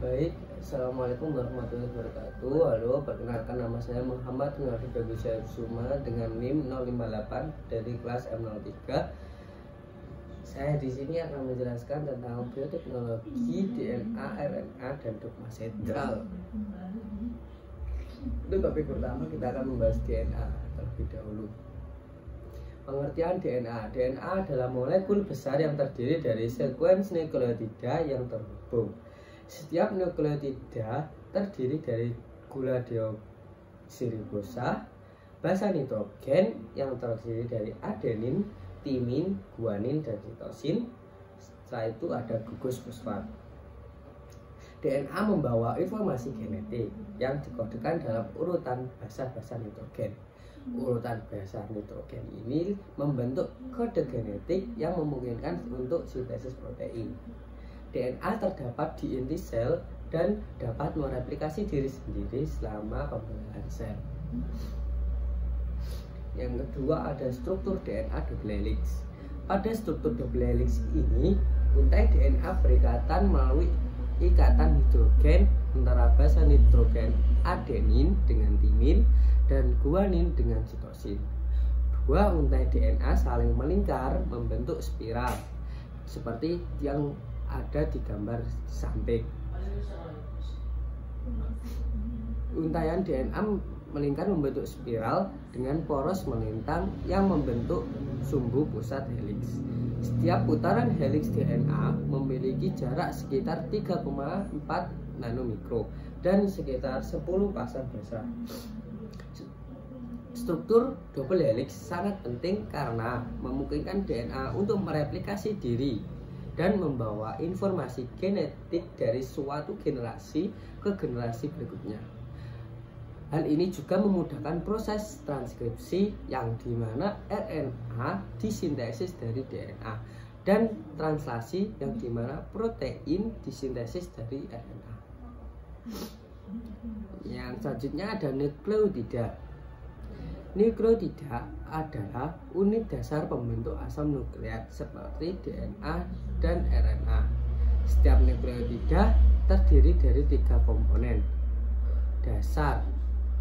Baik, Assalamualaikum warahmatullahi wabarakatuh. Halo, perkenalkan nama saya Muhammad Nafi Bagus Suma dengan NIM 058 dari kelas M03. Saya di sini akan menjelaskan tentang bioteknologi, DNA, RNA, dan dogma sentral. Untuk topik pertama kita akan membahas DNA terlebih dahulu. Pengertian DNA. DNA adalah molekul besar yang terdiri dari sekuens nukleotida yang terhubung. Setiap nukleotida terdiri dari gula deoksiribosa, basa nitrogen yang terdiri dari adenin, timin, guanin, dan sitosin. Setelah itu ada gugus fosfat. DNA membawa informasi genetik yang dikodekan dalam urutan basa-basa nitrogen. Urutan basa nitrogen ini membentuk kode genetik yang memungkinkan untuk sintesis protein. DNA terdapat di inti sel dan dapat mereplikasi diri sendiri selama pembentukan sel. Yang kedua ada struktur DNA double helix. Pada struktur double helix ini, untai DNA berikatan melalui ikatan hidrogen antara basa nitrogen adenin dengan timin dan guanin dengan sitosin. Dua untai DNA saling melingkar membentuk spiral seperti yang ada di gambar samping. Untaian DNA melingkar membentuk spiral dengan poros melintang yang membentuk sumbu pusat helix. Setiap putaran helix DNA memiliki jarak sekitar 3,4 nanomikro dan sekitar 10 pasang basa. Struktur double helix sangat penting karena memungkinkan DNA untuk mereplikasi diri dan membawa informasi genetik dari suatu generasi ke generasi berikutnya. Hal ini juga memudahkan proses transkripsi yang dimana RNA disintesis dari DNA dan translasi yang dimana protein disintesis dari RNA. Yang selanjutnya ada nukleotida. Nukleotida adalah unit dasar pembentuk asam nukleat seperti DNA dan RNA. Setiap nukleotida terdiri dari 3 komponen dasar,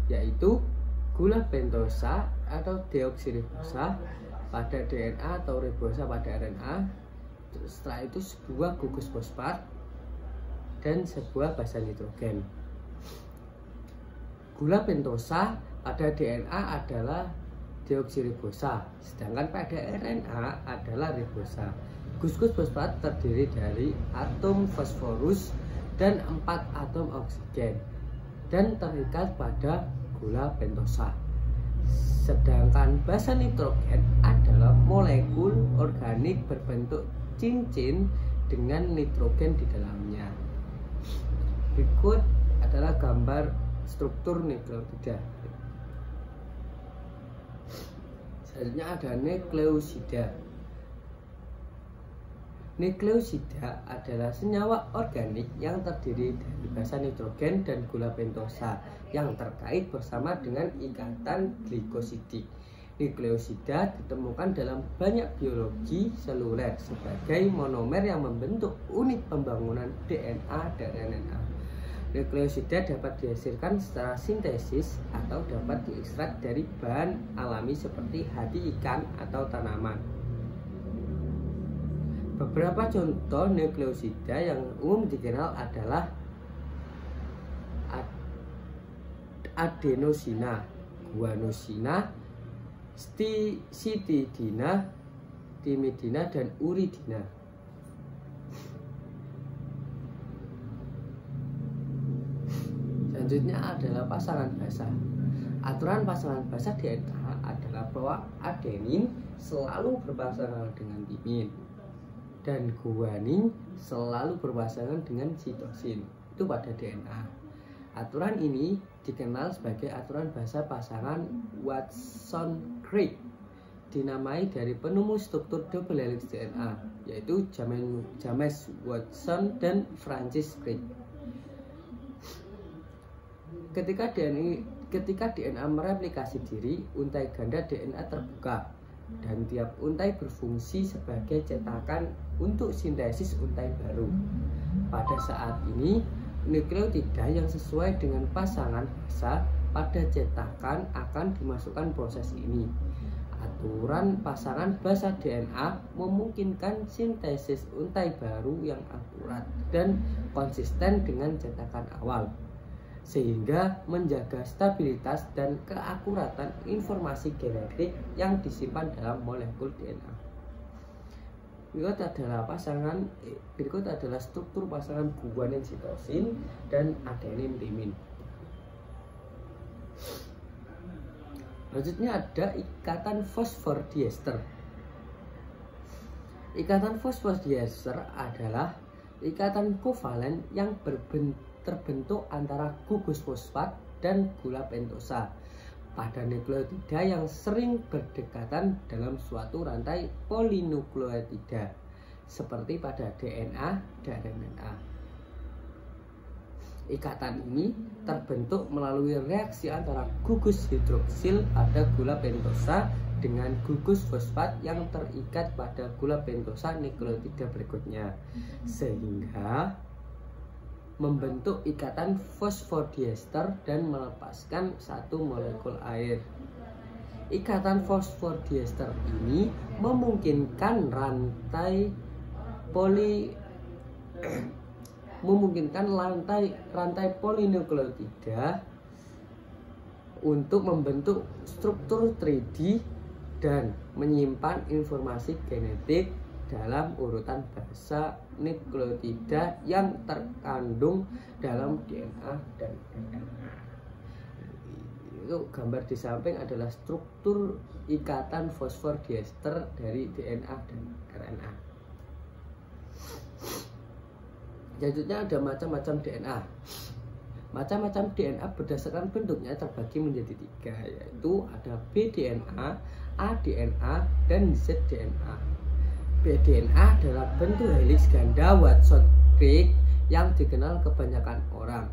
yaitu gula pentosa atau deoksiribosa pada DNA atau ribosa pada RNA. Setelah itu sebuah gugus fosfat dan sebuah basa nitrogen. Gula pentosa pada DNA adalah deoksiribosa, sedangkan pada RNA adalah ribosa. Gugus fosfat terdiri dari atom fosforus dan 4 atom oksigen dan terikat pada gula pentosa. Sedangkan basa nitrogen adalah molekul organik berbentuk cincin dengan nitrogen di dalamnya. Berikut adalah gambar struktur nukleotida. Selanjutnya ada nukleosida. Nukleosida adalah senyawa organik yang terdiri dari basa nitrogen dan gula pentosa yang terkait bersama dengan ikatan glikosidik. Nukleosida ditemukan dalam banyak biologi seluler sebagai monomer yang membentuk unit pembangunan DNA dan RNA. Nukleosida dapat dihasilkan secara sintesis atau dapat diekstrak dari bahan alami seperti hati ikan atau tanaman. Beberapa contoh nukleosida yang umum dikenal adalah adenosina, guanosina, sitidina, timidina, dan uridina. Selanjutnya adalah pasangan basa. Aturan pasangan basa DNA adalah bahwa adenin selalu berpasangan dengan timin dan guanin selalu berpasangan dengan sitosin. Itu pada DNA. Aturan ini dikenal sebagai aturan basa pasangan Watson-Crick, dinamai dari penemu struktur double helix DNA, yaitu James Watson dan Francis Crick. Ketika DNA mereplikasi diri, untai ganda DNA terbuka dan tiap untai berfungsi sebagai cetakan untuk sintesis untai baru. Pada saat ini, nukleotida yang sesuai dengan pasangan basa pada cetakan akan dimasukkan proses ini. Aturan pasangan basa DNA memungkinkan sintesis untai baru yang akurat dan konsisten dengan cetakan awal, sehingga menjaga stabilitas dan keakuratan informasi genetik yang disimpan dalam molekul DNA. Berikut adalah struktur pasangan guanin sitosin dan adenin timin. Selanjutnya ada ikatan fosfodiester. Ikatan fosfodiester adalah ikatan kovalen yang terbentuk antara gugus fosfat dan gula pentosa pada nukleotida yang sering berdekatan dalam suatu rantai polinukleotida seperti pada DNA dan RNA. Ikatan ini terbentuk melalui reaksi antara gugus hidroksil pada gula pentosa dengan gugus fosfat yang terikat pada gula pentosa nukleotida berikutnya, sehingga membentuk ikatan fosfodiester dan melepaskan satu molekul air. Ikatan fosfodiester ini memungkinkan rantai polinukleotida untuk membentuk struktur 3D dan menyimpan informasi genetik dalam urutan basa nukleotida yang terkandung dalam DNA dan RNA. Itu gambar di samping adalah struktur ikatan fosfodiester dari DNA dan RNA. Selanjutnya ada macam-macam DNA. Macam-macam DNA berdasarkan bentuknya terbagi menjadi 3, yaitu ada bDNA, aDNA, dan zDNA. bDNA adalah bentuk heliks ganda Watson-Crick yang dikenal kebanyakan orang.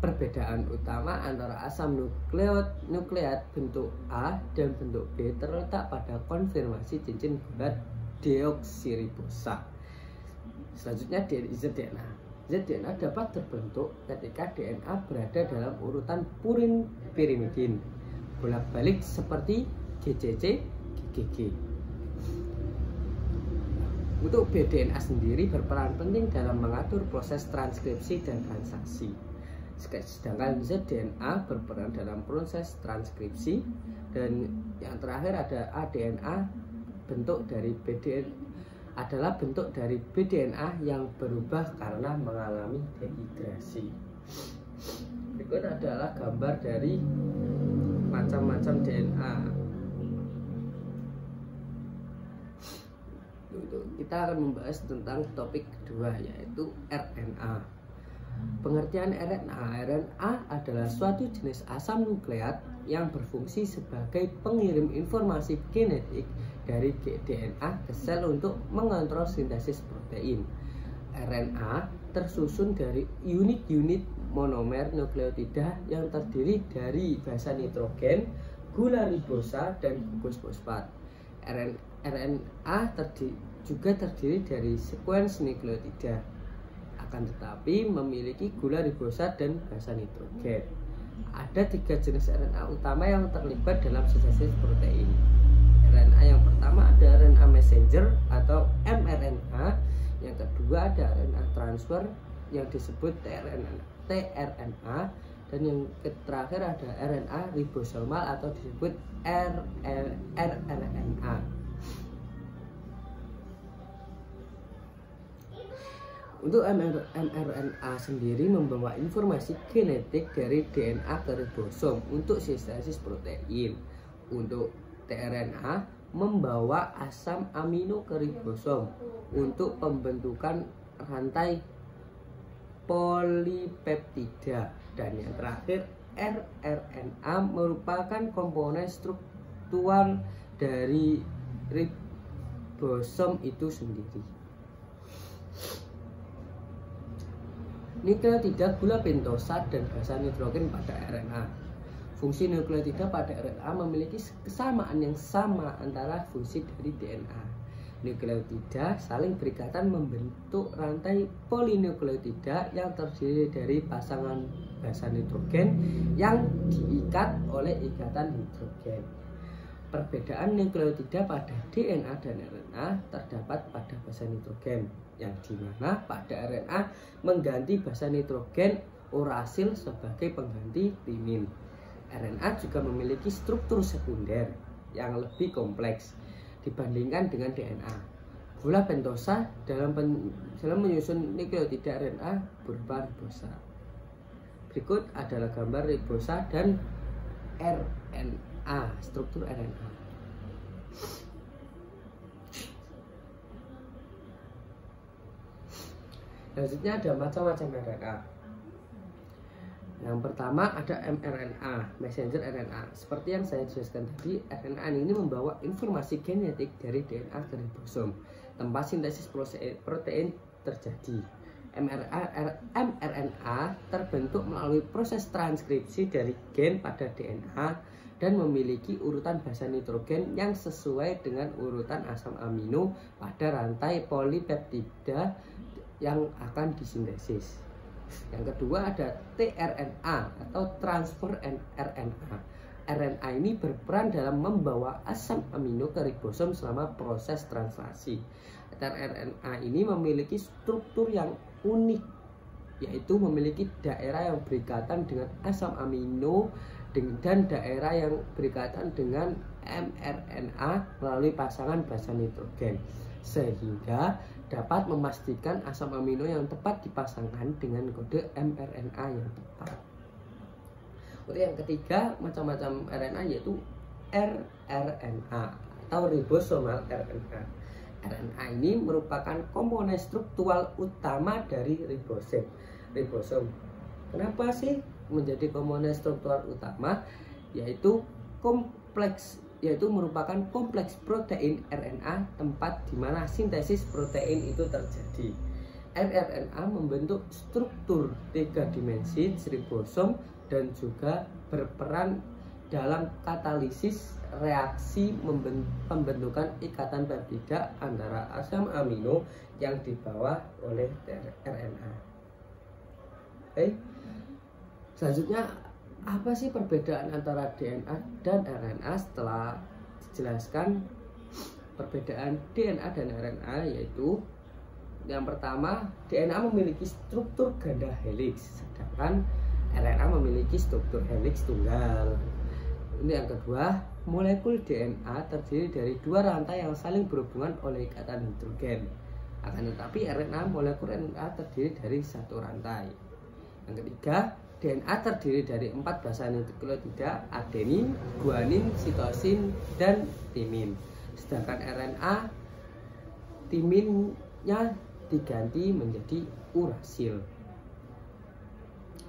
Perbedaan utama antara asam nukleat bentuk A dan bentuk B terletak pada konfirmasi cincin gula deoksiribosa. Selanjutnya zDNA. zDNA dapat terbentuk ketika DNA berada dalam urutan purin pirimidin bolak-balik seperti GCC, GGG. Untuk bDNA sendiri berperan penting dalam mengatur proses transkripsi dan transaksi. Sedangkan zDNA berperan dalam proses transkripsi, dan yang terakhir ada aDNA adalah bentuk dari bDNA yang berubah karena mengalami dehidrasi. Berikut adalah gambar dari macam-macam DNA. Kita akan membahas tentang topik kedua, yaitu RNA. Pengertian RNA adalah suatu jenis asam nukleat yang berfungsi sebagai pengirim informasi genetik dari DNA ke sel untuk mengontrol sintesis protein. RNA tersusun dari unit-unit monomer nukleotida yang terdiri dari basa nitrogen, gula ribosa, dan gugus fosfat. RNA juga terdiri dari sekuens nukleotida, akan tetapi memiliki gula ribosa dan basa nitrogen. Ada 3 jenis RNA utama yang terlibat dalam sintesis protein. RNA yang pertama ada RNA messenger atau mRNA, yang kedua ada RNA transfer yang disebut tRNA, dan yang terakhir ada RNA ribosomal atau disebut rRNA. Untuk mRNA sendiri membawa informasi genetik dari DNA ke ribosom untuk sintesis protein. Untuk tRNA membawa asam amino ke ribosom untuk pembentukan rantai polipeptida, dan yang terakhir rRNA merupakan komponen struktural dari ribosom itu sendiri. Nukleotida gula pentosa dan basa nitrogen pada RNA. Fungsi nukleotida pada RNA memiliki kesamaan yang sama antara fungsi dari DNA. Nukleotida saling berikatan membentuk rantai polinukleotida yang terdiri dari pasangan basa nitrogen yang diikat oleh ikatan hidrogen. Perbedaan nukleotida pada DNA dan RNA terdapat pada basa nitrogen, yang dimana pada RNA mengganti basa nitrogen urasil sebagai pengganti timin. RNA juga memiliki struktur sekunder yang lebih kompleks dibandingkan dengan DNA. Gula pentosa dalam menyusun nukleotida RNA berupa ribosa. Berikut adalah gambar ribosa dan RNA, struktur RNA. Selanjutnya ada macam-macam RNA. Yang pertama ada mRNA, messenger RNA. Seperti yang saya jelaskan tadi, RNA ini membawa informasi genetik dari DNA ke ribosom, tempat sintesis protein terjadi. mRNA terbentuk melalui proses transkripsi dari gen pada DNA dan memiliki urutan basa nitrogen yang sesuai dengan urutan asam amino pada rantai polipeptida yang akan disintesis. Yang kedua ada tRNA atau transfer RNA. RNA ini berperan dalam membawa asam amino ke ribosom selama proses translasi. tRNA ini memiliki struktur yang unik, yaitu memiliki daerah yang berikatan dengan asam amino dan daerah yang berikatan dengan mRNA melalui pasangan basa nitrogen, sehingga dapat memastikan asam amino yang tepat dipasangkan dengan kode mRNA yang tepat. Untuk yang ketiga macam-macam RNA yaitu rRNA atau ribosomal RNA. RNA ini merupakan komponen struktural utama dari ribosom. Kenapa sih menjadi komponen struktural utama? Yaitu merupakan kompleks protein RNA, tempat di mana sintesis protein itu terjadi. rRNA membentuk struktur 3 dimensi ribosom dan juga berperan dalam katalisis reaksi pembentukan ikatan peptida antara asam amino yang dibawa oleh RNA. Oke. Selanjutnya, apa sih perbedaan antara DNA dan RNA? Setelah dijelaskan perbedaan DNA dan RNA, yaitu yang pertama, DNA memiliki struktur ganda helix, sedangkan RNA memiliki struktur helix tunggal. Ini yang kedua, molekul DNA terdiri dari 2 rantai yang saling berhubungan oleh ikatan hidrogen. Akan tetapi RNA, molekul RNA terdiri dari 1 rantai. Yang ketiga, DNA terdiri dari 4 basa nukleotida, adenin, guanin, sitosin, dan timin. Sedangkan RNA, timinnya diganti menjadi urasil.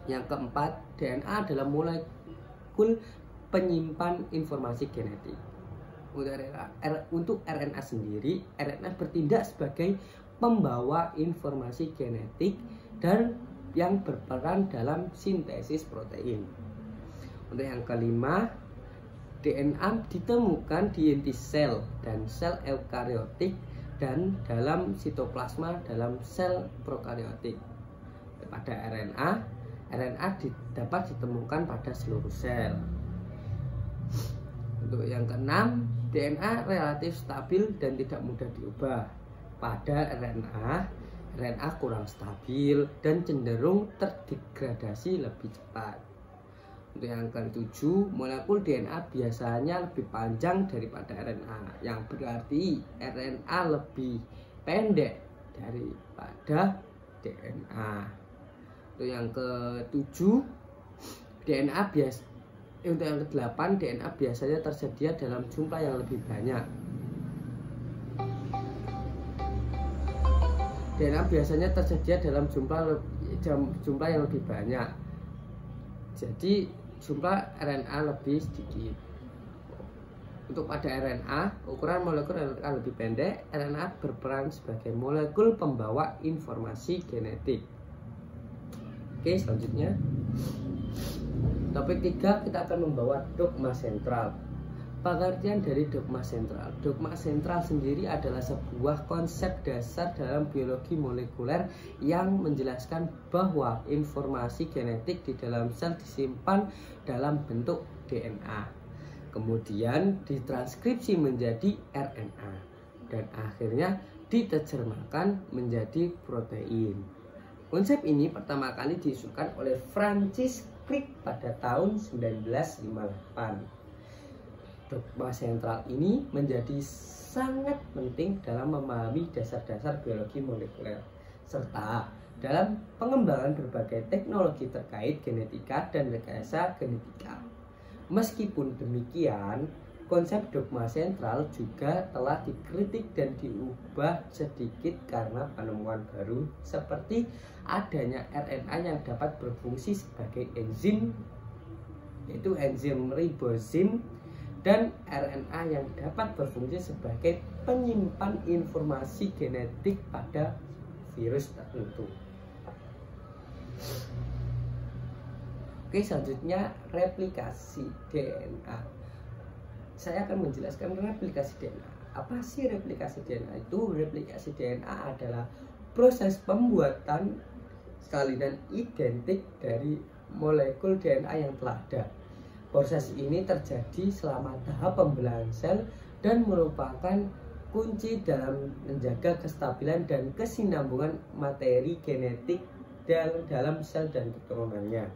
Yang keempat, DNA adalah molekul penyimpan informasi genetik. Untuk RNA sendiri, RNA bertindak sebagai pembawa informasi genetik dan yang berperan dalam sintesis protein. Untuk yang kelima, DNA ditemukan di inti sel dan sel eukariotik dan dalam sitoplasma dalam sel prokariotik. Pada RNA dapat ditemukan pada seluruh sel. Untuk yang keenam, DNA relatif stabil dan tidak mudah diubah. Pada RNA kurang stabil dan cenderung terdegradasi lebih cepat. Untuk yang ketujuh, molekul DNA biasanya lebih panjang daripada RNA, yang berarti RNA lebih pendek daripada DNA. Untuk yang ketujuh, untuk yang ke-8, DNA biasanya tersedia dalam jumlah yang lebih banyak. DNA biasanya tersedia dalam jumlah yang lebih banyak. Jadi jumlah RNA lebih sedikit. Untuk pada RNA, ukuran molekul RNA lebih pendek. RNA berperan sebagai molekul pembawa informasi genetik. Oke, selanjutnya topik 3, kita akan membawa dogma sentral. Pengertian dari dogma sentral. Dogma sentral sendiri adalah sebuah konsep dasar dalam biologi molekuler yang menjelaskan bahwa informasi genetik di dalam sel disimpan dalam bentuk DNA, kemudian ditranskripsi menjadi RNA, dan akhirnya diterjemahkan menjadi protein. Konsep ini pertama kali diusulkan oleh Francis Crick pada tahun 1958. Dogma sentral ini menjadi sangat penting dalam memahami dasar-dasar biologi molekuler serta dalam pengembangan berbagai teknologi terkait genetika dan rekayasa genetika. Meskipun demikian, konsep dogma sentral juga telah dikritik dan diubah sedikit karena penemuan baru seperti adanya RNA yang dapat berfungsi sebagai enzim, yaitu enzim ribosim, dan RNA yang dapat berfungsi sebagai penyimpan informasi genetik pada virus tertentu. Oke, selanjutnya replikasi DNA. Saya akan menjelaskan replikasi DNA. Apa sih replikasi DNA itu? Replikasi DNA adalah proses pembuatan salinan identik dari molekul DNA yang telah ada. Proses ini terjadi selama tahap pembelahan sel dan merupakan kunci dalam menjaga kestabilan dan kesinambungan materi genetik dalam sel dan keturunannya.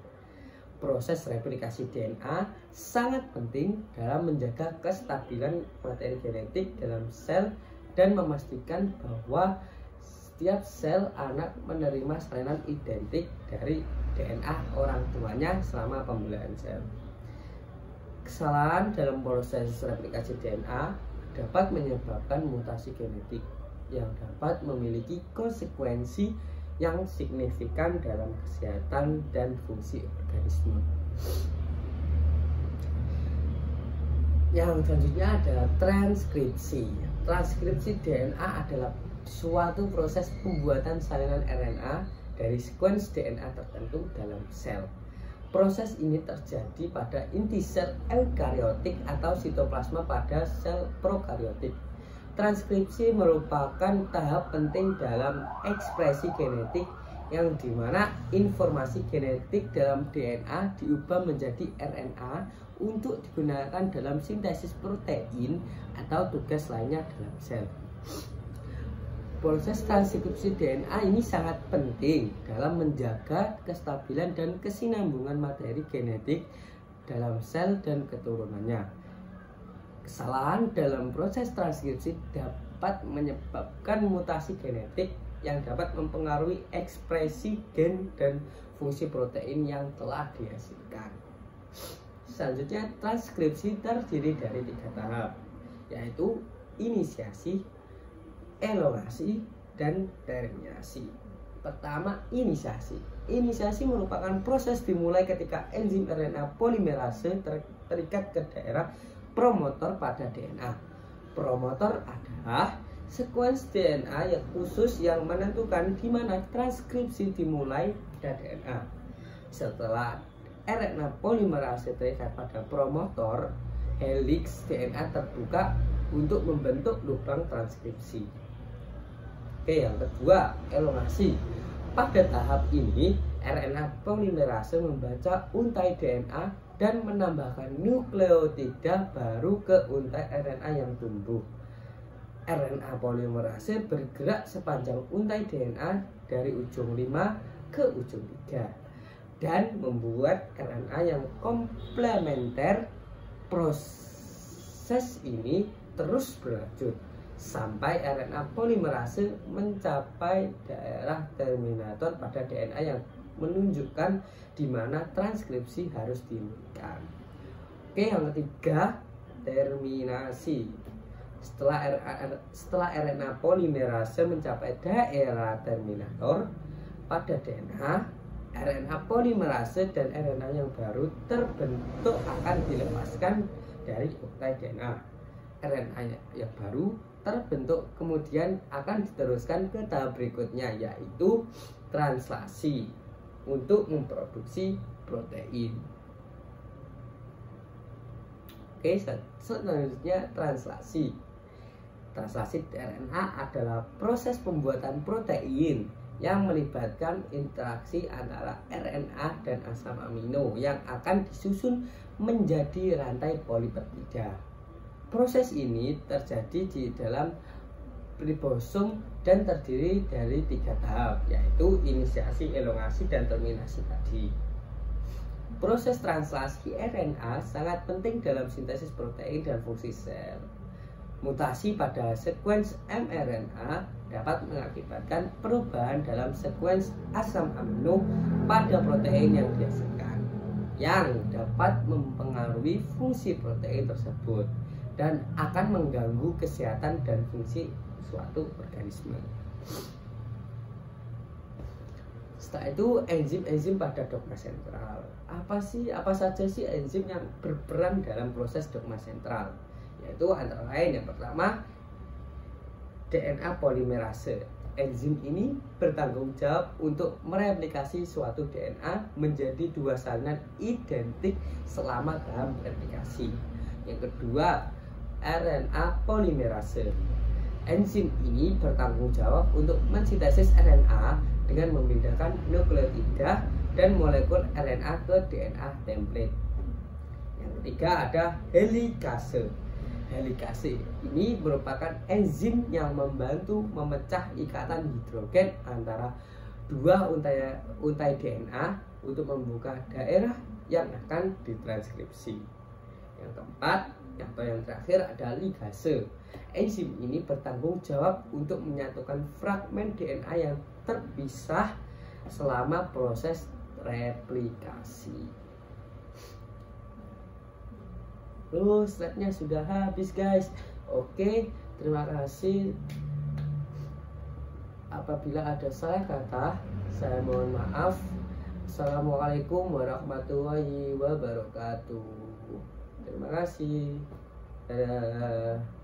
Proses replikasi DNA sangat penting dalam menjaga kestabilan materi genetik dalam sel dan memastikan bahwa setiap sel anak menerima salinan identik dari DNA orang tuanya selama pembelahan sel. Kesalahan dalam proses replikasi DNA dapat menyebabkan mutasi genetik yang dapat memiliki konsekuensi yang signifikan dalam kesehatan dan fungsi organisme. Yang selanjutnya adalah transkripsi. Transkripsi DNA adalah suatu proses pembuatan salinan RNA dari sekuens DNA tertentu dalam sel. Proses ini terjadi pada inti sel eukariotik atau sitoplasma pada sel prokariotik. Transkripsi merupakan tahap penting dalam ekspresi genetik yang dimana informasi genetik dalam DNA diubah menjadi RNA untuk digunakan dalam sintesis protein atau tugas lainnya dalam sel. Proses transkripsi DNA ini sangat penting dalam menjaga kestabilan dan kesinambungan materi genetik dalam sel dan keturunannya. Kesalahan dalam proses transkripsi dapat menyebabkan mutasi genetik yang dapat mempengaruhi ekspresi gen dan fungsi protein yang telah dihasilkan. Selanjutnya, transkripsi terdiri dari 3 tahap, yaitu inisiasi, elongasi, dan terminasi. Pertama, inisiasi. Inisiasi merupakan proses dimulai ketika enzim RNA polimerase terikat ke daerah promotor pada DNA. Promotor adalah sekuens DNA yang khusus yang menentukan di mana transkripsi dimulai pada DNA. Setelah RNA polimerase terikat pada promotor, heliks DNA terbuka untuk membentuk lubang transkripsi. Oke, yang kedua, elongasi. Pada tahap ini, RNA polimerase membaca untai DNA dan menambahkan nukleotida baru ke untai RNA yang tumbuh. RNA polimerase bergerak sepanjang untai DNA dari ujung 5 ke ujung 3 dan membuat RNA yang komplementer. Proses ini terus berlanjut sampai RNA polimerase mencapai daerah terminator pada DNA yang menunjukkan di mana transkripsi harus dihentikan. Oke, yang ketiga, terminasi. Setelah RNA polimerase mencapai daerah terminator pada DNA, RNA polimerase dan RNA yang baru terbentuk akan dilepaskan dari untai DNA. RNA yang baru terbentuk kemudian akan diteruskan ke tahap berikutnya, yaitu translasi untuk memproduksi protein. Oke, selanjutnya translasi. Translasi RNA adalah proses pembuatan protein yang melibatkan interaksi antara RNA dan asam amino yang akan disusun menjadi rantai polipeptida. Proses ini terjadi di dalam ribosom dan terdiri dari 3 tahap, yaitu inisiasi, elongasi, dan terminasi tadi. Proses translasi RNA sangat penting dalam sintesis protein dan fungsi sel. Mutasi pada sekuens mRNA dapat mengakibatkan perubahan dalam sekuens asam amino pada protein yang dihasilkan, yang dapat mempengaruhi fungsi protein tersebut dan akan mengganggu kesehatan dan fungsi suatu organisme. Setelah itu enzim-enzim pada dogma sentral. Apa saja sih enzim yang berperan dalam proses dogma sentral? Yaitu antara lain yang pertama DNA polimerase. Enzim ini bertanggung jawab untuk mereplikasi suatu DNA menjadi 2 salinan identik selama tahap replikasi. Yang kedua, RNA polimerase. Enzim ini bertanggung jawab untuk mensintesis RNA dengan memindahkan nukleotida dan molekul RNA ke DNA template. Yang ketiga ada helikase. Helikase ini merupakan enzim yang membantu memecah ikatan hidrogen antara 2 untai DNA untuk membuka daerah yang akan ditranskripsi. Yang keempat atau yang terakhir ada ligase. Enzim ini bertanggung jawab untuk menyatukan fragmen DNA yang terpisah selama proses replikasi. Slide-nya sudah habis guys. Oke, terima kasih. Apabila ada salah kata, saya mohon maaf. Assalamualaikum warahmatullahi wabarakatuh. Terima kasih. Dadah.